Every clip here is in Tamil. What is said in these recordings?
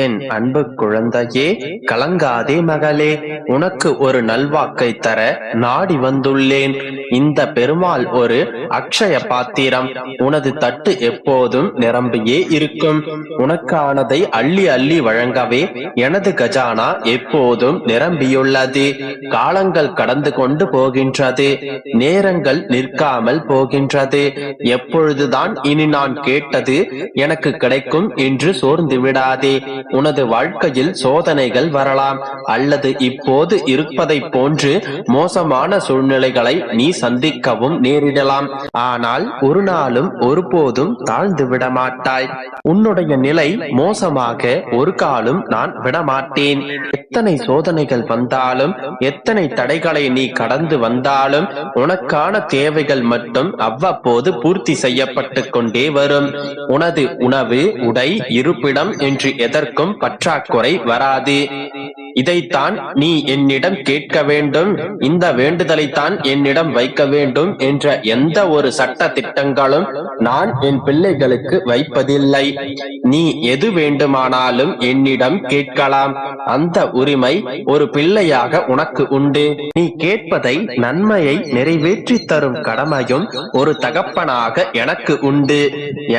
என் அன்பு குழந்தையே, கலங்காதே மகளே. உனக்கு ஒரு நல்வாக்கை தர நாடி வந்துள்ளேன். இந்த பெருமாள் ஒரு அக்ஷய பாத்திரம். உனது தட்டு எப்போதும் நிரம்பியே இருக்கும். உனக்கானதை அள்ளி அள்ளி வழங்கவே எனது கஜானா எப்போதும் நிரம்பியுள்ளது. காலங்கள் கடந்து கொண்டு போகின்றது, நேரங்கள் நிற்காமல் போகின்றது. எப்பொழுதுதான் இனி நான் கேட்டது எனக்கு கிடைக்கும் என்று சோர்ந்து விடாதே. உனது வாழ்க்கையில் சோதனைகள் வரலாம், அல்லது இப்போது இருப்பதை போன்று மோசமான சூழ்நிலைகளை நீ சந்திக்கவும் நேரிடலாம். ஆனால் ஒரு நாளும் ஒருபோதும் தாழ்ந்து விடமாட்டாய். உன்னுடைய நிலை மோசமாக ஒரு காலம் நான் விடமாட்டேன். எத்தனை சோதனைகள் வந்தாலும், எத்தனை தடைகளை நீ கடந்து வந்தாலும், உனக்கான தேவைகள் மட்டும் அவ்வப்போது பூர்த்தி செய்யப்பட்டு கொண்டே வரும். உனது உணவு, உடை, இருப்பிடம் என்று எதற்கும் பற்றாக்குறை வராது. இதைத்தான் நீ என்னிடம் கேட்க வேண்டும், இந்த வேண்டுதலைத்தான் என்னிடம் வைக்க வேண்டும் என்ற எந்த ஒரு சட்ட திட்டங்களும் நான் என் பிள்ளைகளுக்கு வைப்பதில்லை. நீ எது வேண்டுமானாலும் என்னிடம் கேட்கலாம். அந்த உரிமை ஒரு பிள்ளையாக உனக்கு உண்டு. நீ கேட்பதை, நன்மையை நிறைவேற்றி தரும் கடமையும் ஒரு தகப்பனாக எனக்கு உண்டு.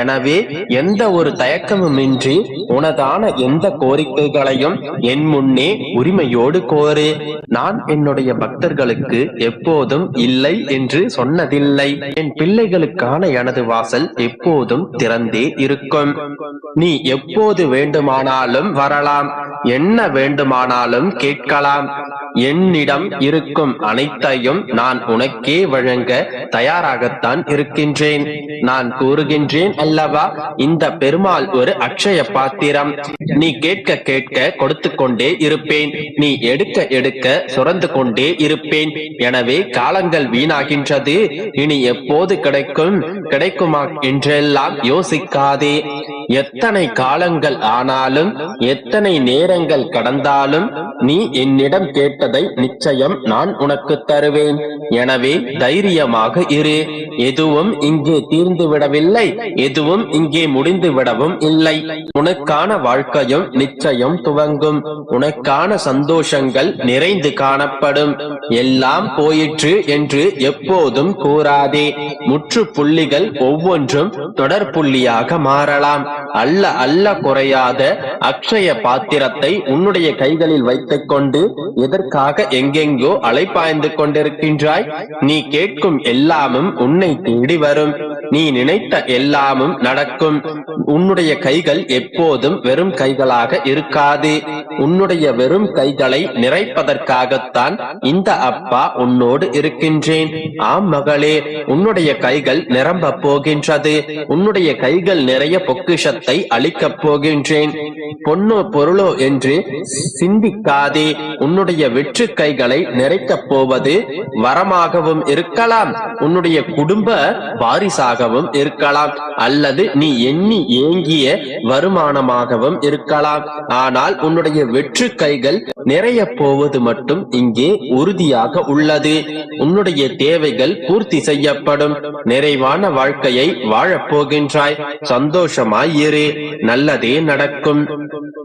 எனவே எந்த ஒரு தயக்கமுமின்றி உனதான எந்த கோரிக்கைகளையும் என் முன்னே உரிமையோடு கோரு. நான் என்னுடைய பக்தர்களுக்கு எப்போதும் இல்லை என்று சொன்னதில்லை. என் பிள்ளைகளுக்கான எனது வாசல் எப்போதும் திறந்தே இருக்கும். நீ எப்போது வேண்டுமானாலும் வரலாம், என்ன வேண்டுமானாலும் கேட்கலாம். என்னிடம் இருக்கும் அனைத்தையும் நான் உனக்கே வழங்க தயாராகத்தான் இருக்கின்றேன். நான் கூறுகின்றேன் அல்லவா, இந்த பெருமாள் ஒரு அக்ஷய பாத்திரம். நீ கேட்க கேட்க கொடுத்து கொண்டே இருப்பேன், நீ எடுக்க எடுக்க சுரந்து கொண்டே இருப்பேன். எனவே காலங்கள் வீணாகின்றது, இனி எப்போது கிடைக்கும் கிடைக்குமா என்றெல்லாம் யோசிக்காதே. எத்தனை காலங்கள் ஆனாலும், எத்தனை நேரங்கள் கடந்தாலும் நீ என்னிடம் கேட்டதை நிச்சயம் நான் உனக்கு தருவேன். எனவே தைரியமாக இரு. எதுவும் இங்கே தீர்ந்து விடவில்லை, எதுவும் இங்கே முடிந்து விடவும் இல்லை. உனக்கான வாழ்க்கையும் நிச்சயம் துவங்கும். உனக்கான சந்தோஷங்கள் நிறைந்து காணப்படும். எல்லாம் போயிற்று என்று எப்போதும் கூறாதே. முற்றுப்புள்ளிகள் ஒவ்வொன்றும் தொடர் புள்ளியாக மாறலாம். அல்ல அல்ல குறையாத அக்ஷய பாத்திரத்தை உன்னுடைய கைகளில் வைத்துக் கொண்டு எதற்காக எங்கெங்கோ அலைப்பாய்ந்து கொண்டிருக்கின்றாய்? நீ கேட்கும் எல்லாமும் உன்னை தேடி வரும். நீ நினைத்த எல்லாமும் நடக்கும். உன்னுடைய கைகள் எப்போதும் வெறும் கைகளாக இருக்காது. உன்னுடைய வெறும் கைகளை நிறைப்பதற்காகத்தான் இந்த அப்பா உன்னோடு இருக்கின்றேன். ஆம் மகளே, உன்னுடைய கைகள் நிரம்ப போகின்றது. உன்னுடைய கைகள் நிறைய பொக்கிஷத்தை அளிக்கப் போகின்றேன். பொன்னோ பொருளோ என்று சிந்திக்காதே. உன்னுடைய வெற்று கைகளை நிறைக்கப் போவது வரமாகவும் இருக்கலாம், உன்னுடைய குடும்ப வாரிசாகவும் இருக்கலாம், அல்லது நீ எண்ணி ஏங்கிய வருமானமாகவும் இருக்கலாம். ஆனால் உன்னுடைய வெற்று கைகள் நிறைய போவது மட்டும் இங்கே உறுதியாக உள்ளது. உன்னுடைய தேவைகள் பூர்த்தி செய்யப்படும். நிறைவான வாழ்க்கையை வாழப் போகின்றாய். சந்தோஷமாய் இரு, நல்லதே நடக்கும்.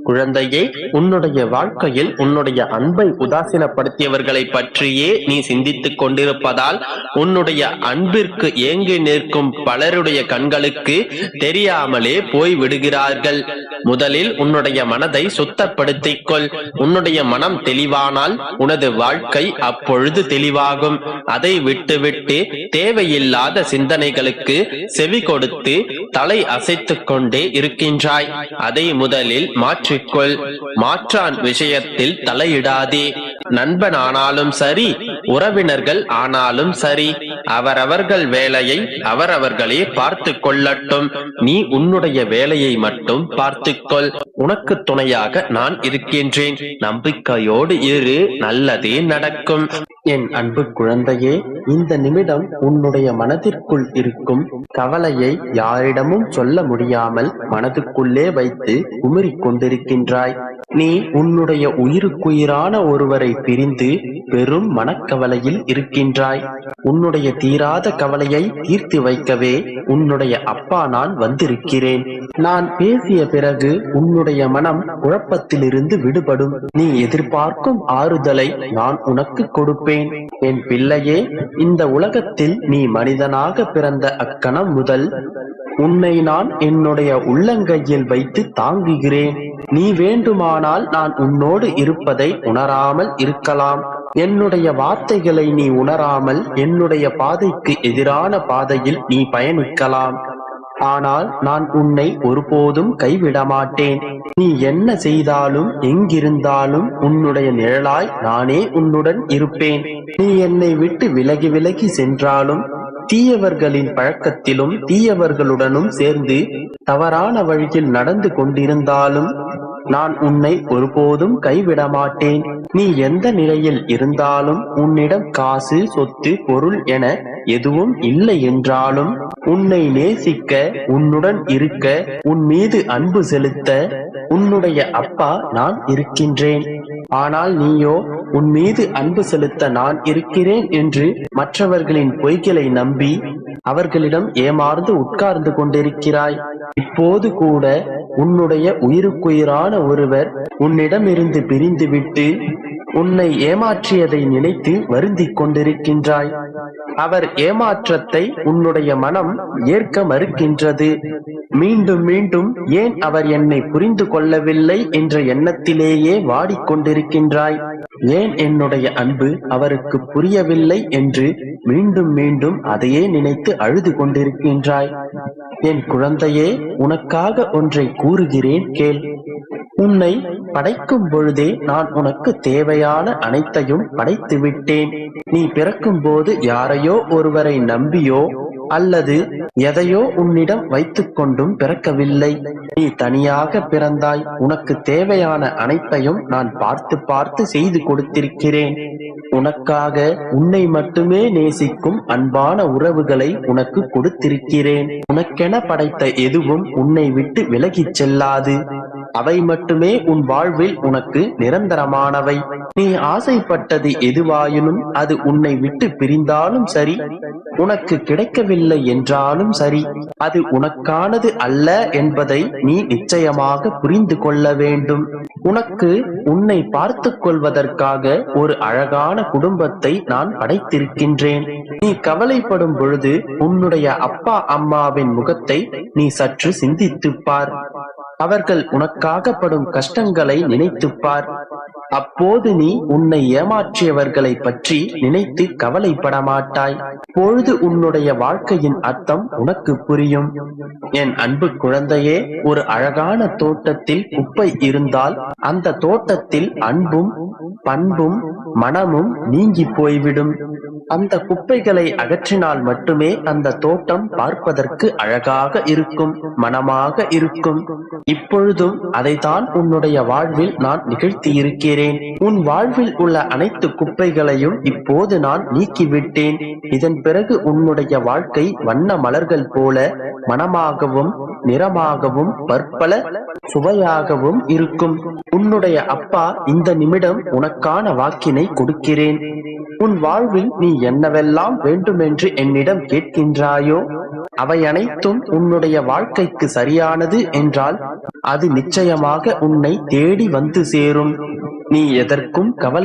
குழந்தையே, உன்னுடைய வாழ்க்கையில் உன்னுடைய அன்பை உதாசீனப்படுத்தியவர்களை பற்றியே நீ சிந்தித்துக் கொண்டிருப்பதால் உன்னுடைய அன்பிற்கு ஏங்கி நிற்கும் பலருடைய கண்களுக்கு தெரியாமலே போய் விடுகிறார்கள். முதலில் உன்னுடைய மனதை சுத்தப்படுத்திக் கொள். உன்னுடைய மனம் தெளிவானால் உனது வாழ்க்கை அப்பொழுது தெளிவாகும். அதை விட்டுவிட்டு தேவையில்லாத சிந்தனைகளுக்கு செவி கொடுத்து தலை அசைத்துக் கொண்டே இருக்கின்றாய். அதை முதலில் மாற்றிக்கொள். மாற்றான் விஷயத்தில் தலையிடாதே. நண்பன் ஆனாலும் சரி, உறவினர்கள் ஆனாலும் சரி, அவரவர்கள் வேலையை அவரவர்களே பார்த்து கொள்ளட்டும். நீ உன்னுடைய வேலையை மட்டும் பார்த்துக்கொள். உனக்கு துணையாக நான் இருக்கின்றேன். நம்பிக்கையோடு இரு, நல்லதே நடக்கும். என் அன்பு குழந்தையே, இந்த நிமிடம் உன்னுடைய மனதிற்குள் இருக்கும் கவலையை யாரிடமும் சொல்ல முடியாமல் மனதுக்குள்ளே வைத்து குமிறிக் கொண்டிருக்கின்றாய். நீ உன்னுடைய உயிருக்குயிரான ஒருவரை பிரிந்து பெரும் மனக்கவலையில் இருக்கின்றாய். உன்னுடைய தீராத கவலையை தீர்த்து வைக்கவே உன்னுடைய அப்பா நான் வந்திருக்கிறேன். நான் பேசிய பிறகு உன்னுடைய மனம் குழப்பத்திலிருந்து விடுபடும். நீ எதிர்பார்க்கும் ஆறுதலை நான் உனக்கு கொடுப்பேன். என் பிள்ளையே, இந்த உலகத்தில் நீ மனிதனாக பிறந்த அக்கணம் முதல் உன்னை நான் என்னுடைய உள்ளங்கையில் வைத்து தாங்குகிறேன். நீ வேண்டுமானால் நான் உன்னோடு இருப்பதை உணராமல் இருக்கலாம். என்னுடைய வார்த்தைகளை நீ உணராமல் என்னுடைய பாதைக்கு எதிரான பாதையில் நீ பயணிக்கலாம். ஆனால் நான் உன்னை ஒருபோதும் கைவிட மாட்டேன். நீ என்ன செய்தாலும் எங்கிருந்தாலும் உன்னுடைய நிழலாய் நானே உன்னுடன் இருப்பேன். நீ என்னை விட்டு விலகி விலகி சென்றாலும், தீயவர்களின் பழக்கத்திலும் தீயவர்களுடனும் சேர்ந்து தவறான வழியில் நடந்து கொண்டிருந்தாலும் நான் உன்னை ஒருபோதும் கைவிட மாட்டேன். நீ எந்த நிலையில் இருந்தாலும், உன்னிடம் காசு, சொத்து, பொருள் என எதுவும் இல்லை என்றாலும், உன்னை நேசிக்க, உன்னுடன் இருக்க, உன் மீது அன்பு செலுத்த உன்னுடைய அப்பா நான் இருக்கின்றேன். ஆனால் நீயோ உன் மீது அன்பு செலுத்த நான் இருக்கிறேன் என்று மற்றவர்களின் பொய்களை நம்பி அவர்களிடம் ஏமாந்து உட்கார்ந்து கொண்டிருக்கிறாய். இப்போது கூட உன்னுடைய உயிருக்குயிரான ஒருவர் உன்னிடமிருந்து பிரிந்துவிட்டு உன்னை ஏமாற்றியதை நினைத்து வருந்திக் கொண்டிருக்கின்றாய். அவர் ஏமாற்றத்தை உன்னுடைய மனம் ஏற்க மறுக்கின்றது. மீண்டும் மீண்டும் ஏன் அவர் என்னை புரிந்து கொள்ளவில்லை என்ற எண்ணத்திலேயே வாடிக்கொண்டிருக்கின்றாய். ஏன் என்னுடைய அன்பு அவருக்கு புரியவில்லை என்று மீண்டும் மீண்டும் அதையே நினைத்து அழுது கொண்டிருக்கின்றாய். என் குழந்தையே, உனக்காக ஒன்றை கூறுகிறேன் கேள். உன்னை படைக்கும் பொழுதே நான் உனக்கு தேவையான அனைத்தையும் படைத்து விட்டேன். நீ பிறக்கும் போது யாரையோ ஒருவரை நம்பியோ அல்லது எதையோ உன்னிடம் வைத்துக் கொண்டும் பிறக்கவில்லை. நீ தனியாக பிறந்தாய். உனக்கு தேவையான அனைத்தையும் நான் பார்த்து பார்த்து செய்து கொடுத்திருக்கிறேன். உனக்காக உன்னை மட்டுமே நேசிக்கும் அன்பான உறவுகளை உனக்கு கொடுத்திருக்கிறேன். உனக்கென படைத்த எதுவும் உன்னை விட்டு விலகிச் செல்லாது. அவை மட்டுமே உன் வாழ்வில் உனக்கு நிரந்தரமானவை. நீ ஆசைப்பட்டது எதுவாயினும் அது உன்னை விட்டு பிரிந்தாலும் சரி, உனக்கு கிடைக்கவில்லை என்றாலும் சரி, அது உனக்கானது அல்ல என்பதை நீ நிச்சயமாக புரிந்து கொள்ள வேண்டும். உனக்கு உன்னை பார்த்துக் கொள்வதற்காக ஒரு அழகான குடும்பத்தை நான் படைத்திருக்கின்றேன். நீ கவலைப்படும் பொழுது உன்னுடைய அப்பா அம்மாவின் முகத்தை நீ சற்று சிந்தித்துப் பார். அவர்கள் உனக்காக படும் கஷ்டங்களை நினைத்துப்பார். அப்போது நீ உன்னை ஏமாற்றியவர்களை பற்றி நினைத்து கவலைப்பட மாட்டாய். பொழுது உன்னுடைய வாழ்க்கையின் அர்த்தம் உனக்கு புரியும். என் அன்பு குழந்தையே, ஒரு அழகான தோட்டத்தில் குப்பை இருந்தால் அந்த தோட்டத்தில் அன்பும் பண்பும் மனமும் நீங்கி போய்விடும். அந்த குப்பைகளை அகற்றினால் மட்டுமே அந்த தோட்டம் பார்ப்பதற்கு அழகாக இருக்கும், மனமாக இருக்கும். இப்பொழுதும் அதைத்தான் உன்னுடைய வாழ்வில் நான் நிகழ்த்தி இருக்கிறேன். உன் வாழ்வில் உள்ள அனைத்து குப்பைகளையும் இப்போது நான் நீக்கிவிட்டேன். இதன் பிறகு உன்னுடைய வாழ்க்கை வண்ண மலர்கள் போல மனமாகவும் நிறமாகவும் பற்பல சுவையாகவும் இருக்கும். உன்னுடைய அப்பா இந்த நிமிடம் உனக்கான வாக்கினை கொடுக்கிறேன். உன் வாழ்வில் நீ என்னவெல்லாம் வேண்டுமென்று என்னிடம் கேட்கின்றாயோ அவை அனைத்தும் உன்னுடைய வாழ்க்கைக்கு சரியானது என்றால் அது நிச்சயமாக உன்னை தேடி வந்து சேரும். நீ எதற்கும் கவலை